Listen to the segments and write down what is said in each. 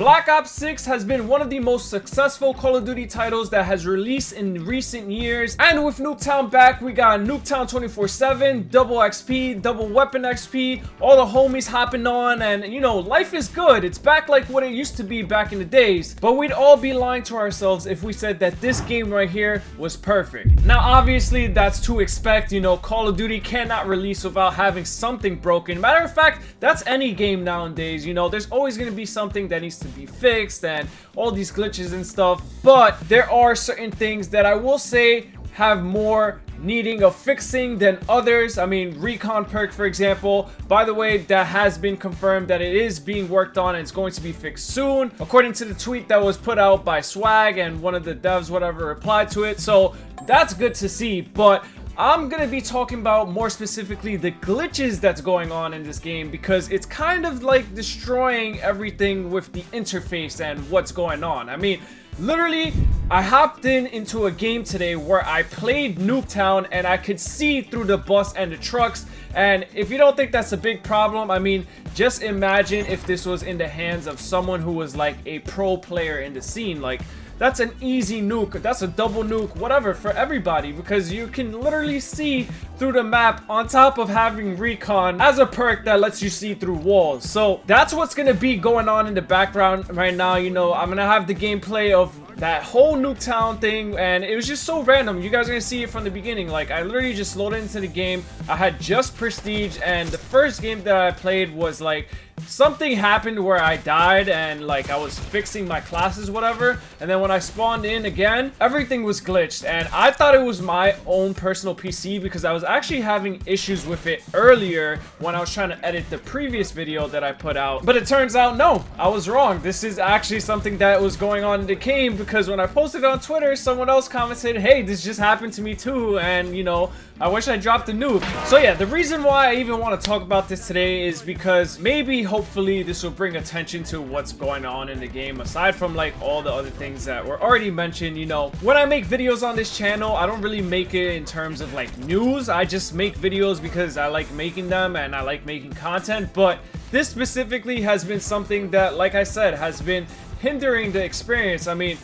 Black Ops 6 has been one of the most successful Call of Duty titles that has released in recent years, and with NUKETOWN back, we got NUKETOWN 24/7, double XP, double weapon XP, all the homies hopping on, and you know, life is good. It's back like what it used to be back in the days, but we'd all be lying to ourselves if we said that this game right here was perfect. Now obviously that's to expect, you know, Call of Duty cannot release without having something broken. Matter of fact, that's any game nowadays, you know, there's always going to be something that needs to be fixed and all these glitches and stuff, but there are certain things that I will say have more needing of fixing than others. I mean, recon perk, for example, by the way, that has been confirmed that it is being worked on and it's going to be fixed soon, according to the tweet that was put out by Swag, and one of the devs, whatever, replied to it, so that's good to see. But I'm gonna be talking about more specifically the glitches that's going on in this game, because it's kind of like destroying everything with the interface and what's going on. I mean, literally, I hopped into a game today where I played NUKETOWN and I could see through the bus and the trucks, and if you don't think that's a big problem, I mean, just imagine if this was in the hands of someone who was like a pro player in the scene. Like, that's an easy nuke, that's a double nuke, whatever, for everybody, because you can literally see through the map on top of having recon as a perk that lets you see through walls. So that's what's gonna be going on in the background right now. You know, I'm gonna have the gameplay of that whole NUKETOWN thing, and it was just so random. You guys are gonna see it from the beginning. Like, I literally just loaded into the game. I had just prestige, and the first game that I played was like, something happened where I died and like I was fixing my classes, whatever, and then when I spawned in again, everything was glitched, and I thought it was my own personal PC because I was actually having issues with it earlier when I was trying to edit the previous video that I put out. But it turns out, no, I was wrong. This is actually something that was going on in the game, because when I posted it on Twitter, someone else commented, hey, this just happened to me too, and you know, I wish I dropped the nuke. So yeah, the reason why I even want to talk about this today is because maybe, hopefully, this will bring attention to what's going on in the game, aside from like all the other things that were already mentioned. You know, when I make videos on this channel, I don't really make it in terms of like news. I just make videos because I like making them and I like making content. But this specifically has been something that, like I said, has been hindering the experience. I mean,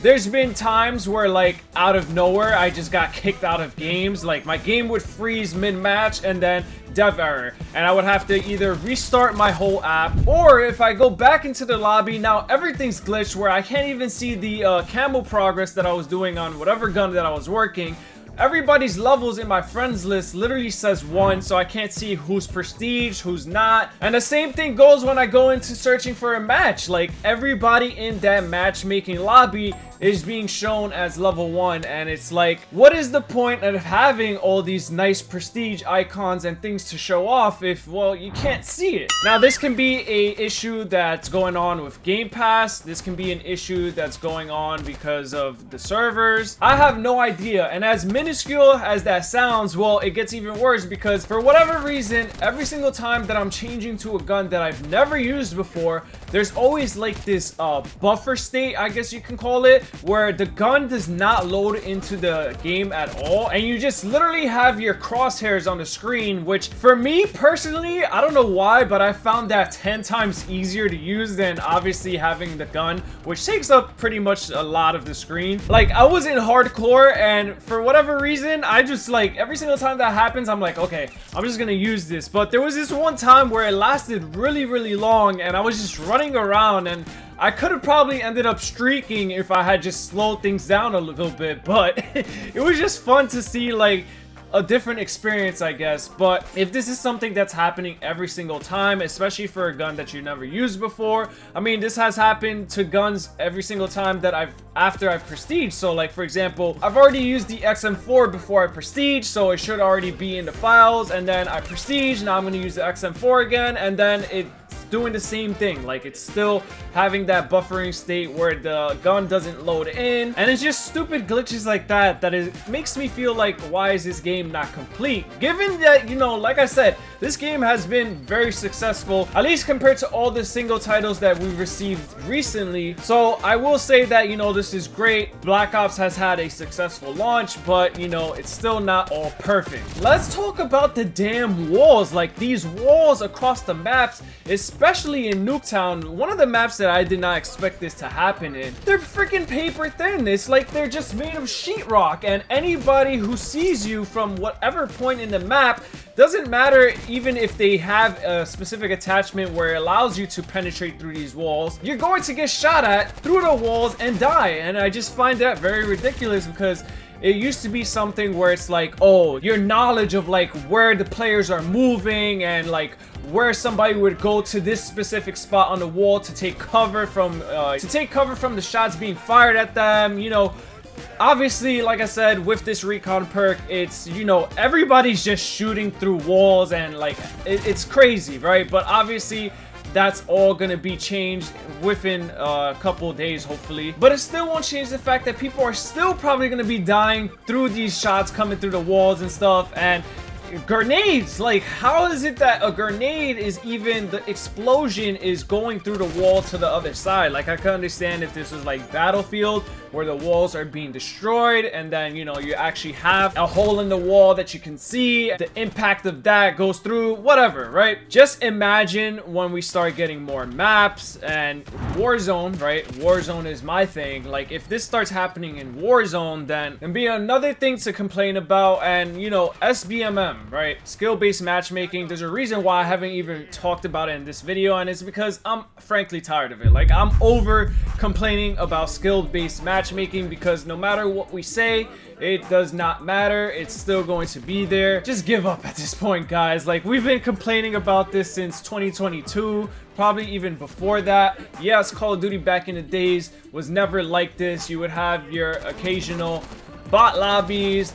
there's been times where like out of nowhere I just got kicked out of games. Like, my game would freeze mid-match and then dev error, and I would have to either restart my whole app, or if I go back into the lobby, now everything's glitched where I can't even see the camo progress that I was doing on whatever gun that I was working. Everybody's levels in my friends list literally says 1, so I can't see who's prestige, who's not. And the same thing goes when I go into searching for a match. Like, everybody in that matchmaking lobby is being shown as level 1, and it's like, what is the point of having all these nice prestige icons and things to show off if, well, you can't see it? Now, this can be a issue that's going on with Game Pass. This can be an issue that's going on because of the servers. I have no idea, and as minuscule as that sounds, well, it gets even worse, because for whatever reason, every single time that I'm changing to a gun that I've never used before, there's always like this buffer state, I guess you can call it, where the gun does not load into the game at all, and you just literally have your crosshairs on the screen, which for me personally, I don't know why, but I found that 10 times easier to use than obviously having the gun, which takes up pretty much a lot of the screen. Like, I was in hardcore, and for whatever reason, I just like, every single time that happens, I'm like, okay, I'm just gonna use this. But there was this one time where it lasted really long, and I was just running around, and I could have probably ended up streaking if I had just slowed things down a little bit, but it was just fun to see like a different experience, I guess. But if this is something that's happening every single time, especially for a gun that you never used before, I mean, this has happened to guns every single time that after I've prestige. So like, for example, I've already used the XM4 before I prestige, so it should already be in the files, and then I prestige, now I'm going to use the XM4 again, and then it's doing the same thing. Like, it's still having that buffering state where the gun doesn't load in, and it's just stupid glitches like that makes me feel like, why is this game not complete? Given that, you know, like I said, this game has been very successful, at least compared to all the single titles that we've received recently. So I will say that, you know, this is great. Black Ops has had a successful launch, but you know, it's still not all perfect. Let's talk about the damn walls. Like, these walls across the maps, especially especially in Nuketown, one of the maps that I did not expect this to happen in. They're freaking paper thin. It's like they're just made of sheetrock, and anybody who sees you from whatever point in the map, doesn't matter even if they have a specific attachment where it allows you to penetrate through these walls, you're going to get shot at through the walls and die. And I just find that very ridiculous, because it used to be something where it's like, oh, your knowledge of like where the players are moving and like where somebody would go to this specific spot on the wall to take cover from the shots being fired at them, you know. Obviously, like I said, with this recon perk, it's, you know, everybody's just shooting through walls and like it's crazy, right? But obviously that's all gonna be changed within a couple of days, hopefully. But it still won't change the fact that people are still probably gonna be dying through these shots coming through the walls and stuff. And grenades, like, how is it that a grenade is even, the explosion is going through the wall to the other side? Like, I could understand if this was like Battlefield, where the walls are being destroyed and then, you know, you actually have a hole in the wall that you can see, the impact of that goes through, whatever, right? Just imagine when we start getting more maps and Warzone, right? Warzone is my thing. Like, if this starts happening in Warzone, then it'd be another thing to complain about. And, you know, SBMM, right? Skill-based matchmaking. There's a reason why I haven't even talked about it in this video, and it's because I'm frankly tired of it. Like, I'm over complaining about skill-based matchmaking, because no matter what we say, it does not matter. It's still going to be there. Just give up at this point, guys. Like, we've been complaining about this since 2022, probably even before that. Yes, Call of Duty back in the days was never like this. You would have your occasional bot lobbies,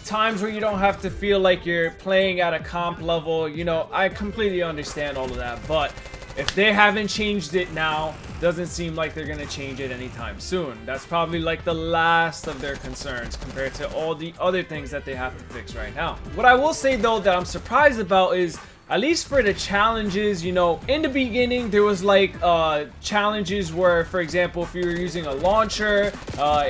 times where you don't have to feel like you're playing at a comp level. You know, I completely understand all of that, but if they haven't changed it now, doesn't seem like they're gonna change it anytime soon. That's probably like the last of their concerns compared to all the other things that they have to fix right now. What I will say though that I'm surprised about is, at least for the challenges, you know, in the beginning there was like challenges where, for example, if you were using a launcher,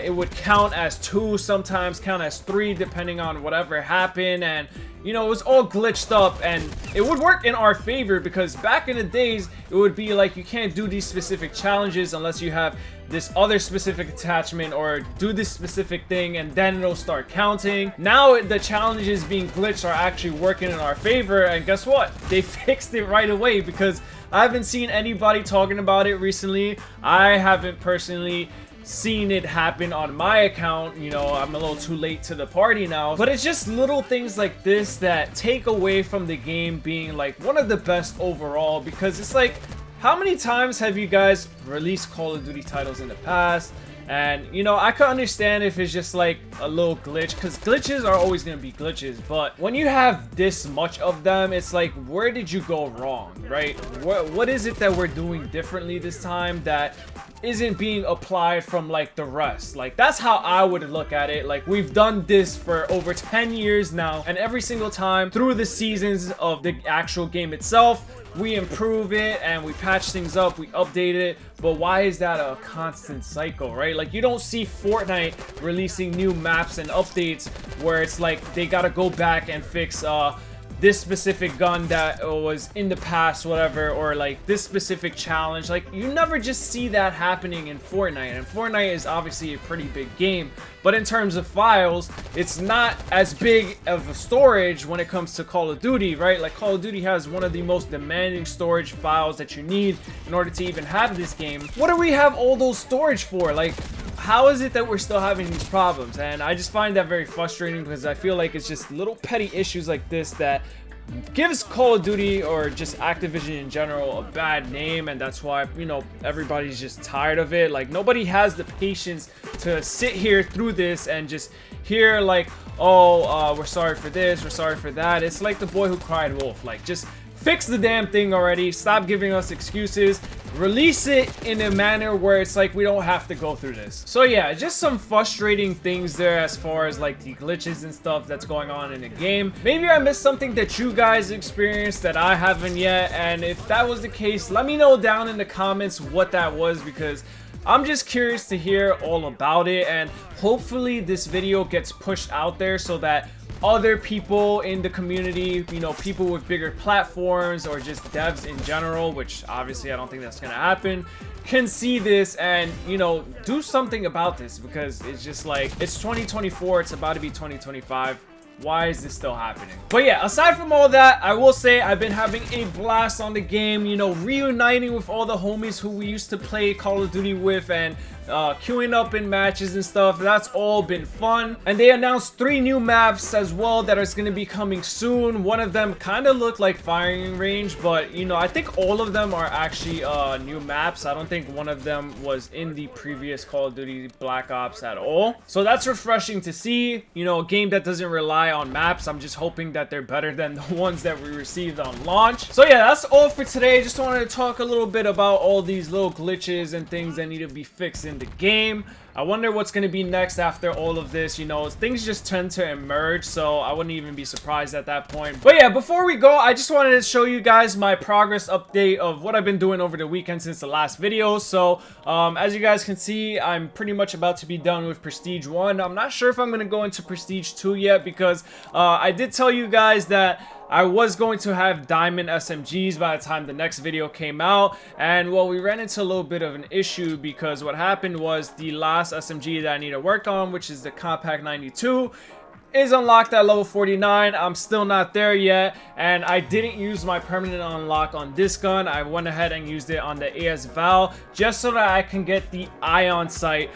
it would count as 2, sometimes count as 3, depending on whatever happened. And you know, it was all glitched up, and it would work in our favor, because back in the days it would be like you can't do these specific challenges unless you have this other specific attachment or do this specific thing, and then it'll start counting. Now the challenges being glitched are actually working in our favor, and guess what? They fixed it right away, because I haven't seen anybody talking about it recently. I haven't personally seen it happen on my account. You know, I'm a little too late to the party now, but it's just little things like this that take away from the game being like one of the best overall. Because it's like, how many times have you guys released Call of Duty titles in the past? And, you know, I could understand if it's just like a little glitch, because glitches are always going to be glitches. But when you have this much of them, it's like, where did you go wrong, right? What is it that we're doing differently this time that isn't being applied from like the rest? Like, that's how I would look at it. Like, we've done this for over 10 years now, and every single time through the seasons of the actual game itself, we improve it and we patch things up, we update it. But why is that a constant cycle, right? Like, you don't see Fortnite releasing new maps and updates where it's like they gotta go back and fix this specific gun that was in the past, whatever, or like this specific challenge. Like, you never just see that happening in Fortnite. And Fortnite is obviously a pretty big game, but in terms of files, it's not as big of a storage when it comes to Call of Duty, right? Like, Call of Duty has one of the most demanding storage files that you need in order to even have this game. What do we have all those storage for? Like, how is it that we're still having these problems? And I just find that very frustrating, because I feel like it's just little petty issues like this that gives Call of Duty, or just Activision in general, a bad name. And that's why, you know, everybody's just tired of it. Like, nobody has the patience to sit here through this and just hear like, oh, we're sorry for this, we're sorry for that. It's like the boy who cried wolf. Like, just fix the damn thing already. Stop giving us excuses. Release it in a manner where it's like we don't have to go through this. So yeah, just some frustrating things there as far as like the glitches and stuff that's going on in the game. Maybe I missed something that you guys experienced that I haven't yet, and if that was the case, let me know down in the comments what that was, because I'm just curious to hear all about it. And hopefully this video gets pushed out there so that other people in the community, you know, people with bigger platforms or just devs in general, which obviously I don't think that's gonna happen, can see this and, you know, do something about this, because it's just like, it's 2024, it's about to be 2025. Why is this still happening? But yeah, aside from all that, I will say I've been having a blast on the game, you know, reuniting with all the homies who we used to play Call of Duty with and queuing up in matches and stuff. That's all been fun. And they announced 3 new maps as well that is going to be coming soon. One of them kind of looked like firing range, but you know, I think all of them are actually new maps. I don't think one of them was in the previous Call of Duty Black Ops at all. So that's refreshing to see, you know, a game that doesn't rely on maps. I'm just hoping that they're better than the ones that we received on launch. So yeah, that's all for today. Just wanted to talk a little bit about all these little glitches and things that need to be fixed in the game. I wonder what's going to be next after all of this. You know, things just tend to emerge, so I wouldn't even be surprised at that point. But yeah, before we go, I just wanted to show you guys my progress update of what I've been doing over the weekend since the last video. So as you guys can see, I'm pretty much about to be done with Prestige 1. I'm not sure if I'm going to go into Prestige 2 yet, because I did tell you guys that I was going to have diamond SMGs by the time the next video came out, and well, we ran into a little bit of an issue, because what happened was the last SMG that I need to work on, which is the Compact 92, is unlocked at level 49. I'm still not there yet, and I didn't use my permanent unlock on this gun. I went ahead and used it on the AS Val just so that I can get the ion sight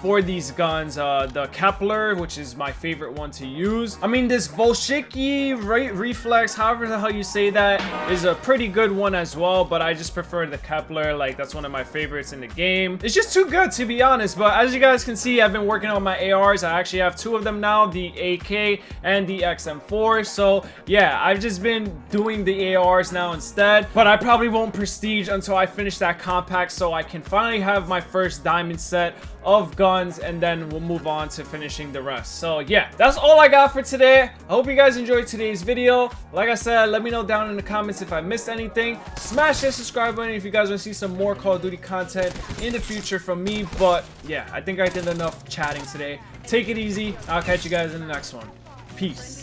for these guns. The Kepler, which is my favorite one to use. I mean, this Volshiki reflex, however the hell you say that, is a pretty good one as well, but I just prefer the Kepler. Like, that's one of my favorites in the game. It's just too good, to be honest. But as you guys can see, I've been working on my ARs. I actually have 2 of them now, the AK and the XM4. So yeah, I've just been doing the ARs now instead, but I probably won't prestige until I finish that compact, so I can finally have my first diamond set of guns, and then we'll move on to finishing the rest. So yeah, that's all I got for today. I hope you guys enjoyed today's video. Like I said, let me know down in the comments if I missed anything. Smash that subscribe button if you guys want to see some more Call of Duty content in the future from me. But yeah, I think I did enough chatting today. Take it easy. I'll catch you guys in the next one. Peace.